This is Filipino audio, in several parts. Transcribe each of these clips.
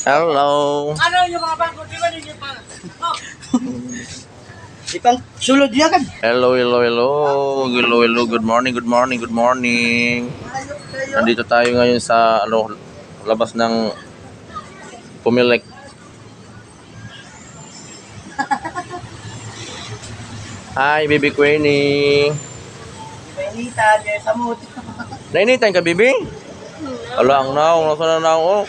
Hello. Ano yung mga bangko? Di ba ninyo pa? Ipang sulod niya kan. Hello, hello, hello. Hello, hello. Good morning, good morning, good morning. Nandito tayo ngayon sa labas ng Pumilik. Hi, Bibi Queenie. Painita, diya sa mood. Nainitan ka, Bibi? Wala ang naong. Nasa na naong?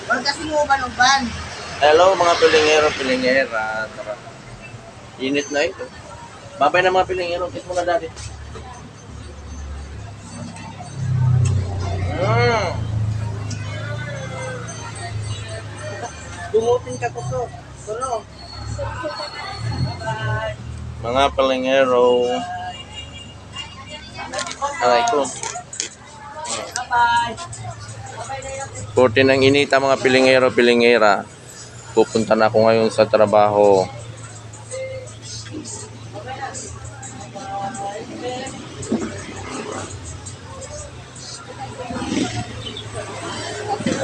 Wala kasi uban-uban. Hello, mga pilingero, pilingera. Tara. Init na ito. Babay na mga pilingero. Kiss mo na dati. Dumutin ka ko to. Tulo. Mga pilingero. Aray ko. Bye. Puti ng inita mga pilingero, pilingera. Pupunta na ako ngayon sa trabaho.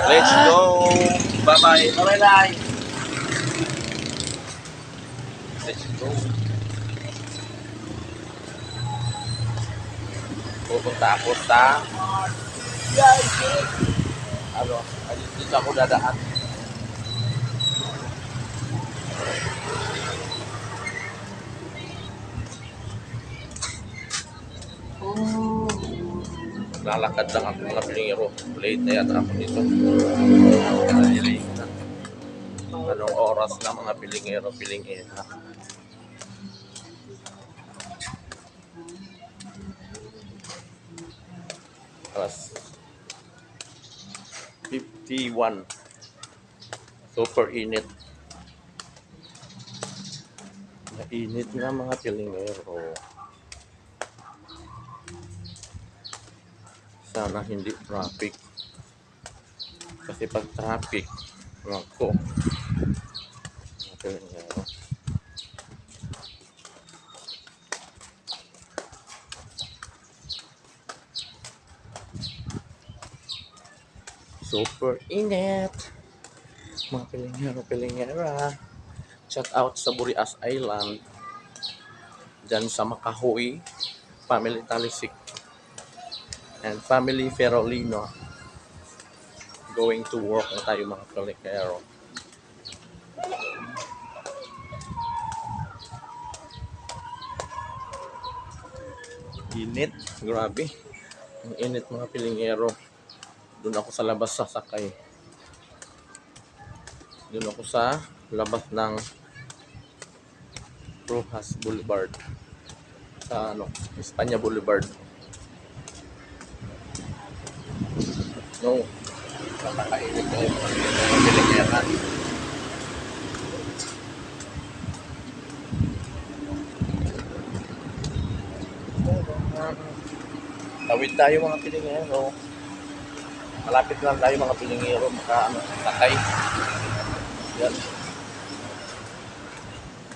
Let's go. Bye-bye. Bye-bye. Let's go. Pupunta ako sa dito ako dadaan. Lalakad lang ako mga pilingero. Late na yata ako dito. Anong oras na mga pilingero, pilingera? Alas 51. Super init. Mainit na mga pilingero. Sana hindi traffic. Kasi pag traffic, ako. Mga pilingero. Super init. Mga pilingero, pilingera. Shout out sa Burias Island. Diyan sa Makahoy. Family Talisik. And family Ferolino. Going to work na tayo mga pilingero. Init. Grabe. Ang init mga pilingero. Doon ako sa labas sasakay. Doon ako sa labas ng Rojas Boulevard. Sa Espanya Boulevard. No. Napakainit na yung pilingera. Tawid tayo mga pilingero. Malapit lang tayo mga pilingero. Sakay. Yan.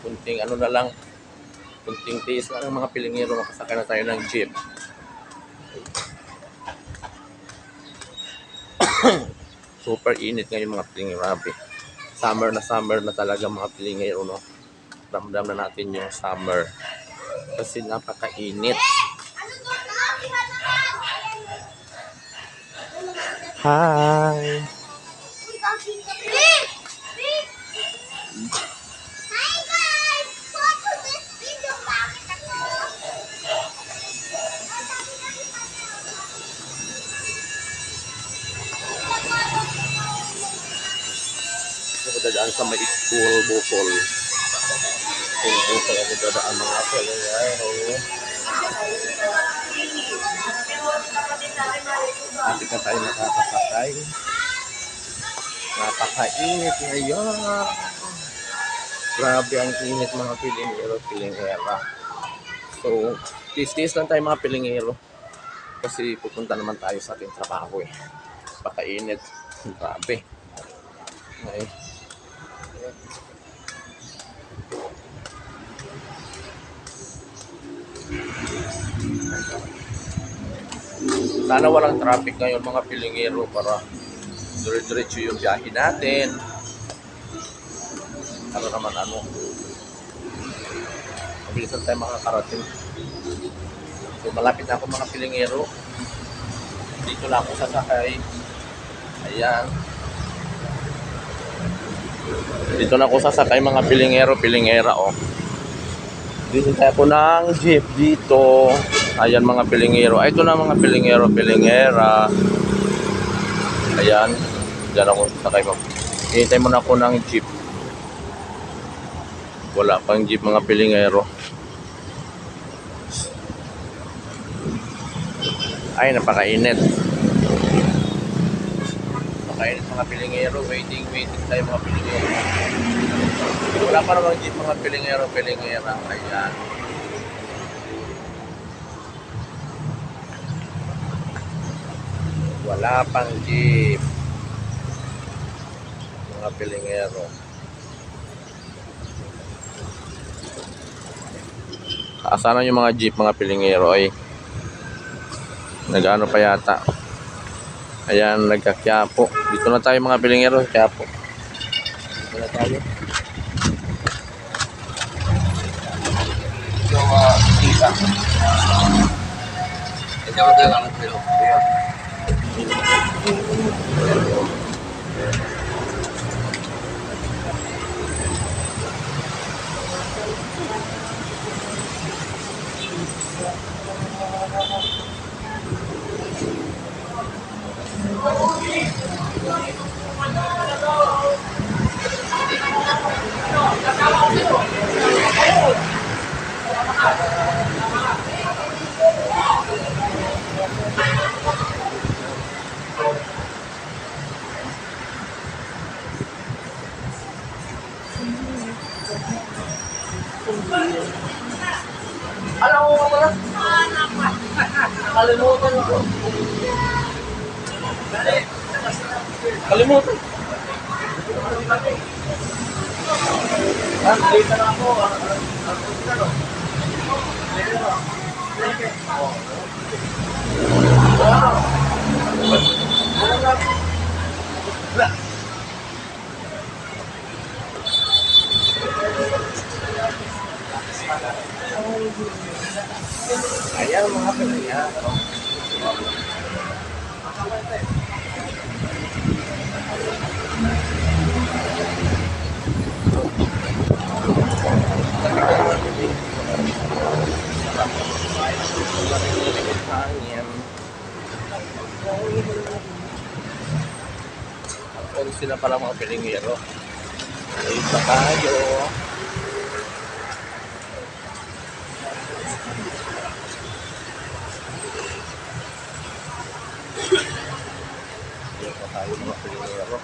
Kunting na lang. Kunting tiis na lang mga pilingero. Makasakay na tayo ng jeep. Super init ngayon mga pilingero. Summer na talaga mga pilingero. No? Ramdam na natin yung summer. Kasi napakainit. Hi! Ako dadaan sa may school, Bukol. Bukol ako dadaan mga pilingero. Kapit na tayo nakakasakay. Napakainit ngayon. Grabe ang init mga pilingero, pilingera. So, tis-tis lang tayo mga pilingero. Kasi pupunta naman tayo sa ating trabaho eh. Napakainit. Grabe. Okay. Sana walang traffic ngayon mga pilingero para dire-diretso yung biyahe natin. Ano naman ano. Mabilisan tayo makakarating. So malapit na ako mga pilingero. Dito lang ako sasakay. Ayan. Dito na ako sasakay mga pilingero, pilingera oh. Dito tayo po ng jeep dito. Ayan mga pilingero. Ay, ito na mga pilingero, pilingera. Ayan. Diyan ako sasakay mo. Hintay mo na ako ng jeep. Wala pang jeep mga pilingero. Ay, napakainit. Napakainit mga pilingero. Waiting tayo mga pilingero. Wala pa namang jeep mga pilingero, pilingera. Ayan. Wala pang jeep. Mga pilingero. Asanan yung mga jeep mga pilingero ay nag-ano pa yata. Ayan, nagka-Quiapo. Dito na tayo mga pilingero, Quiapo. Dito na tayo. So, isa. Ito na tayo lang pero. Alam mo ba? Kalimutan ko. Kalimutan. Dito na ako. Ayan mga pilingero. Kung sila pala mga pilingero. Ayun pa tayo. Ayun pa tayo mga pilingero.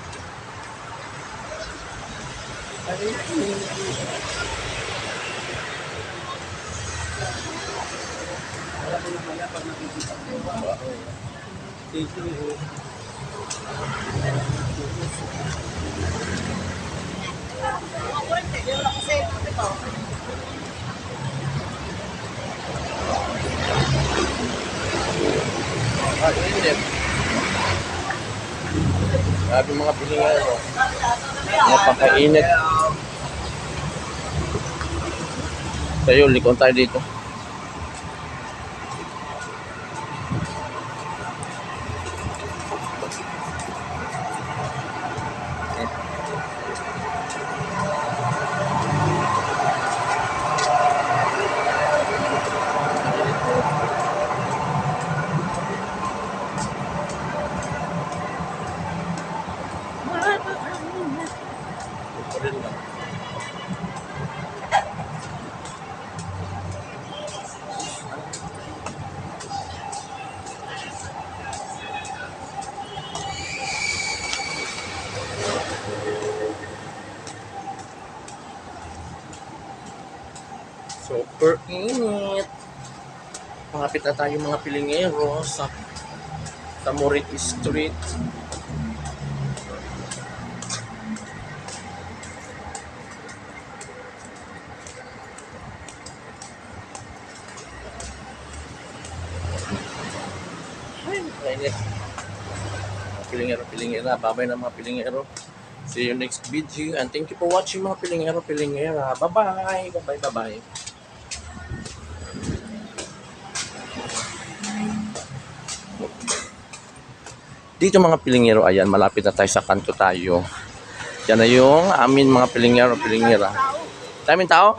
Init. Grabe mga pilingero. Napakainit. Tayo, likon tayo dito. Super init. Malapit na tayo mga pilingero sa Moriti Street. Ay, pilingero. Bye-bye na mga pilingero. See you next video. And thank you for watching mga pilingero. Bye-bye. Bye-bye. Dito mga pilingero, ayan, malapit na tayo sa kanto tayo. Yan na yung amin mga pilingero. Daming tao?